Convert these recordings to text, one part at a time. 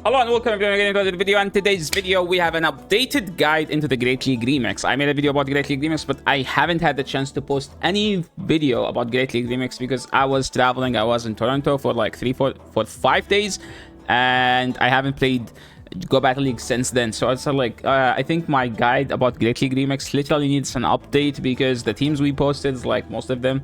Hello and welcome again to another video. In today's video, we have an updated guide into the Great League Remix. I made a video about Great League Remix, but I haven't had the chance to post any video about Great League Remix because I was traveling. I was in Toronto for like 5 days, and I haven't played Go Battle League since then. So it's like I think my guide about Great League Remix literally needs an update because the teams we posted, like most of them,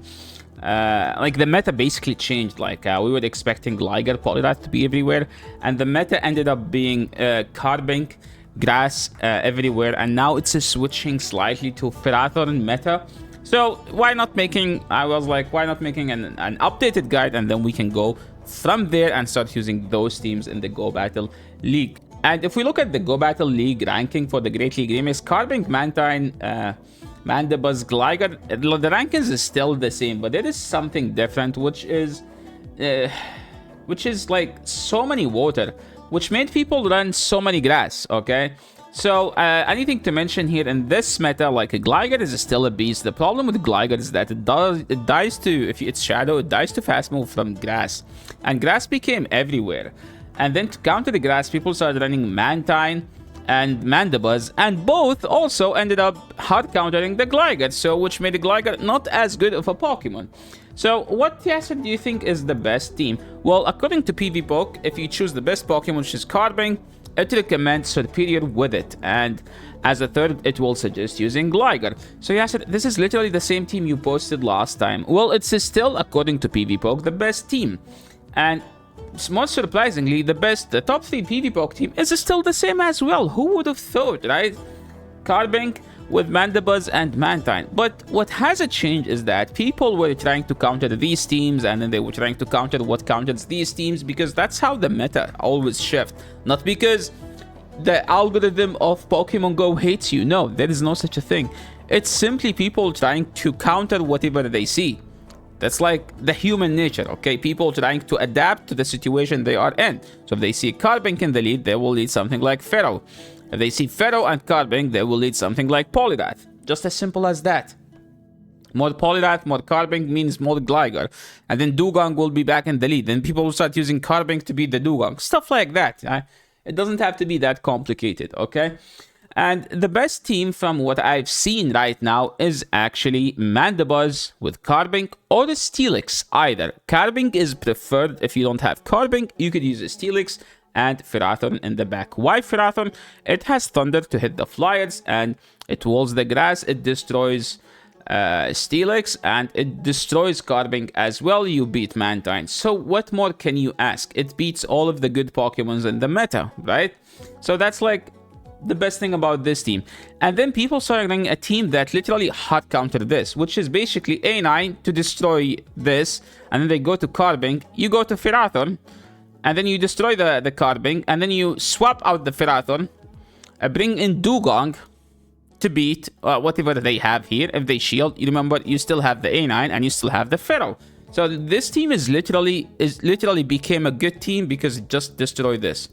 like the meta basically changed. Like we were expecting Liger, Polyrath to be everywhere, and the meta ended up being Carbink, Grass everywhere, and now it's switching slightly to Ferrathorn meta. So why not making, I was like, why not making an updated guide, and then we can go from there and start using those teams in the Go Battle League. And if we look at the Go Battle League ranking for the Great League Remix, Carbink, Mantine, Mandibuzz, Gligar, the rankings is still the same, but there is something different, which is like so many water, which made people run so many grass. Okay, so anything to mention here in this meta, like a Gligar is still a beast. The problem with Gligar is that it dies to, if it's shadow, it dies to fast move from grass, and grass became everywhere. And then to counter the grass, people started running Mantine and Mandibuzz, and both also ended up hard countering the Gligar, so which made the Gligar not as good of a Pokemon. So what, Yasser, do you think is the best team? Well, according to PvPoke, if you choose the best Pokemon, which is Carbink, it recommends Superior with it, and as a third, it will suggest using Gligar. So Yasser, this is literally the same team you posted last time. Well, it's still, according to PvPoke, the best team, and most surprisingly, the top 3 PvPoke team is still the same as well. Who would have thought, right? Carbink with Mandibuzz and Mantine. But what has changed is that people were trying to counter these teams, and then they were trying to counter what counters these teams, because that's how the meta always shifts. Not because the algorithm of Pokemon Go hates you. No, there is no such a thing. It's simply people trying to counter whatever they see. That's like the human nature, okay? People trying to adapt to the situation they are in. So if they see Carbink in the lead, they will lead something like Pharaoh. If they see Pharaoh and Carbink, they will lead something like Polyrath. Just as simple as that. More Polyrath, more Carbink means more Gligar. And then Dugong will be back in the lead. Then people will start using Carbink to beat the Dugong. Stuff like that. It doesn't have to be that complicated, okay? And the best team from what I've seen right now is actually Mandibuzz with Carbink or the Steelix either. Carbink is preferred. If you don't have Carbink, you could use a Steelix and Ferrathorn in the back. Why Ferrathorn? It has Thunder to hit the Flyers, and it walls the grass. It destroys Steelix, and it destroys Carbink as well. You beat Mantine. So what more can you ask? It beats all of the good Pokemons in the meta, right? So that's like the best thing about this team. And then people started running a team that literally hard countered this, which is basically A9 to destroy this, and then they go to Carbink, you go to Ferrathorn, and then you destroy the Carbink, and then you swap out the Ferrathorn, bring in Dugong to beat whatever they have here. If they shield, you remember, you still have the A9 and you still have the Pharaoh. So this team is literally became a good team because it just destroyed this.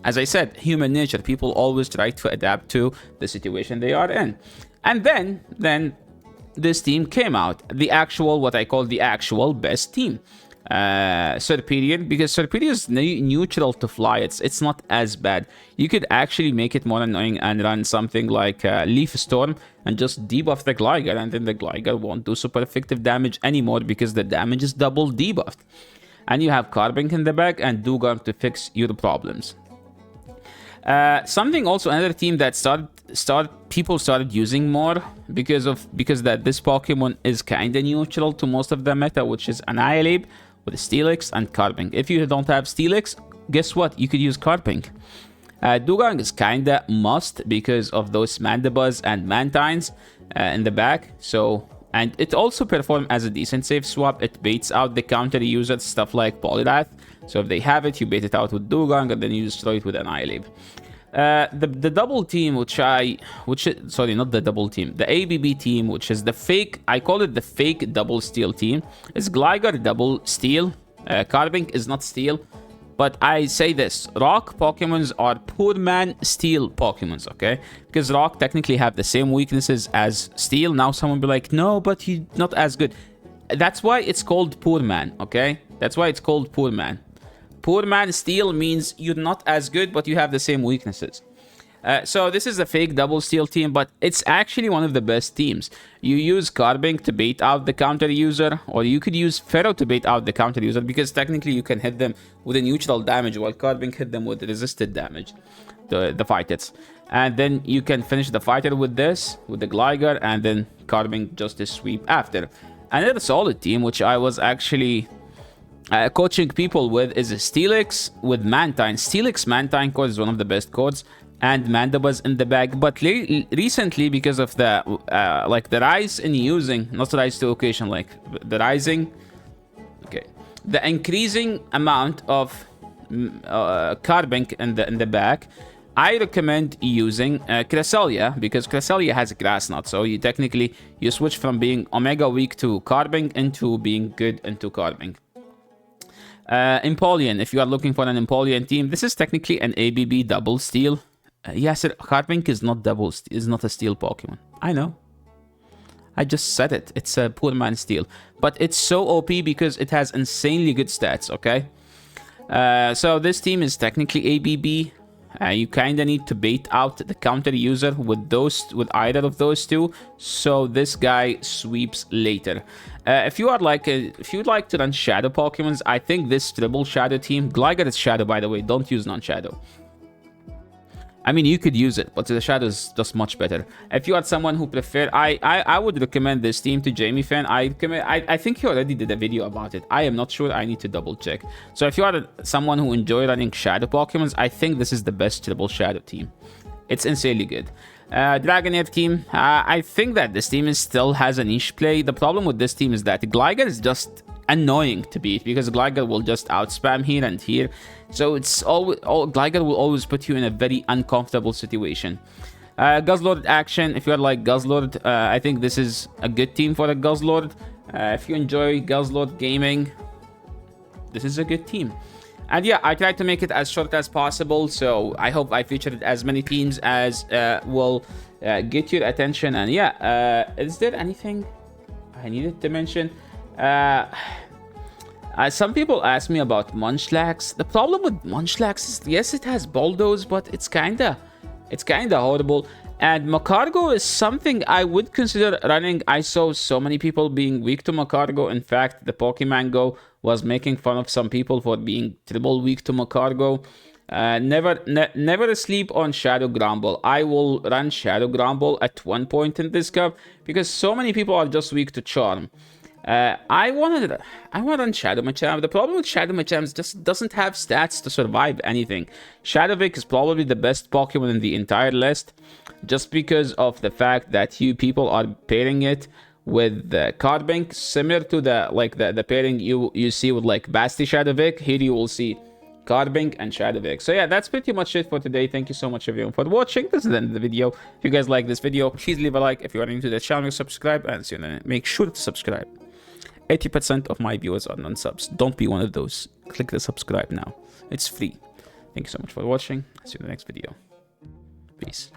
As I said, human nature, people always try to adapt to the situation they are in. And then this team came out, the actual, what I call the actual best team. Superior, because Superior is neutral to fly. It's not as bad. You could actually make it more annoying and run something like Leaf Storm and just debuff the Gligar, and then the Gligar won't do super effective damage anymore because the damage is double debuffed. And you have Carbink in the back and Dugong to fix your problems. Something also, another team that people started using more because that this Pokemon is kind of neutral to most of the meta, which is Annihilate with Steelix and Carbink. If you don't have Steelix, guess what? You could use Carbink. Dugong is kind of must because of those Mandibuzz and Mantines in the back. So, and it also performs as a decent safe swap. It baits out the counter users, stuff like Polyrath. So if they have it, you bait it out with Dugong, and then you destroy it with an Annihilate. The double team, sorry, not the double team, the ABB team, which is the fake, I call it the fake double steel team, is Gligar double steel. Carbink is not steel, but I say this, rock Pokemons are poor man steel Pokemons, okay? Because rock technically have the same weaknesses as steel. Now someone will be like, no, but he's not as good. That's why it's called poor man, okay? That's why it's called poor man. Poor man steal means you're not as good, but you have the same weaknesses. So this is a fake double steal team, but it's actually one of the best teams. You use Carbink to bait out the counter user, or you could use Pharaoh to bait out the counter user, because technically you can hit them with a neutral damage, while Carbink hit them with resisted damage, the fighters. And then you can finish the fighter with this, with the Gligar, and then Carbink just a sweep after. Another solid team, which I was actually coaching people with, is a Steelix with Mantine. Steelix Mantine code is one of the best codes, and Mandibuzz in the bag. But recently, because of the like the rise in using, not rise to occasion, like the rising, okay, the increasing amount of Carbink in the bag, I recommend using Cresselia, because Cresselia has a grass knot, so you technically you switch from being Omega weak to Carbink into being good into Carbink. Empoleon, if you are looking for an Empoleon team, this is technically an ABB double steal. Yes, Carbink is not is not a steal Pokemon. I know. I just said it. It's a poor man steal, but it's so OP because it has insanely good stats. Okay, so this team is technically ABB. You kind of need to bait out the counter user with either of those two, so this guy sweeps later. If you would like to run Shadow Pokemons, I think this triple Shadow team, Gligar is Shadow by the way, don't use non-Shadow. I mean, you could use it, but the Shadow is just much better. If you are someone who prefer, I would recommend this team to Jamie Fan. I think he already did a video about it. I am not sure. I need to double check. So if you are someone who enjoy running Shadow Pokemons, I think this is the best triple Shadow team. It's insanely good. Dragonair team, I think that this team still has a niche play. The problem with this team is that Gligar is just annoying to beat, because Gligar will just outspam here and here. So it's Gligar will always put you in a very uncomfortable situation. Guzzlord action, if you are like Guzzlord, I think this is a good team for a Guzzlord. If you enjoy Guzzlord gaming, this is a good team. And yeah, I tried to make it as short as possible, so I hope I featured as many teams as will get your attention. And yeah, is there anything I needed to mention? Some people ask me about Munchlax. The problem with Munchlax is, yes, it has Bulldoze, but it's kinda horrible. And Macargo is something I would consider running. I saw so many people being weak to Macargo. In fact, the Pokemon Go was making fun of some people for being triple weak to Macargo. Never sleep on Shadow Grumble. I will run Shadow Grumble at one point in this cup, because so many people are just weak to Charm. I want to run Shadow Machamp. The problem with Shadow Machamp is just doesn't have stats to survive anything. Shadowvic is probably the best Pokemon in the entire list, just because of the fact that you people are pairing it with the Carbink, similar to the pairing you see with like Basti Shadowvic. Here you will see Carbink and Shadowvic. So yeah, that's pretty much it for today. Thank you so much everyone for watching. This is the end of the video. If you guys like this video, please leave a like. If you are new to the channel, subscribe, and see you then. Make sure to subscribe. 80% of my viewers are non-subs. Don't be one of those. Click the subscribe now. It's free. Thank you so much for watching. See you in the next video. Peace.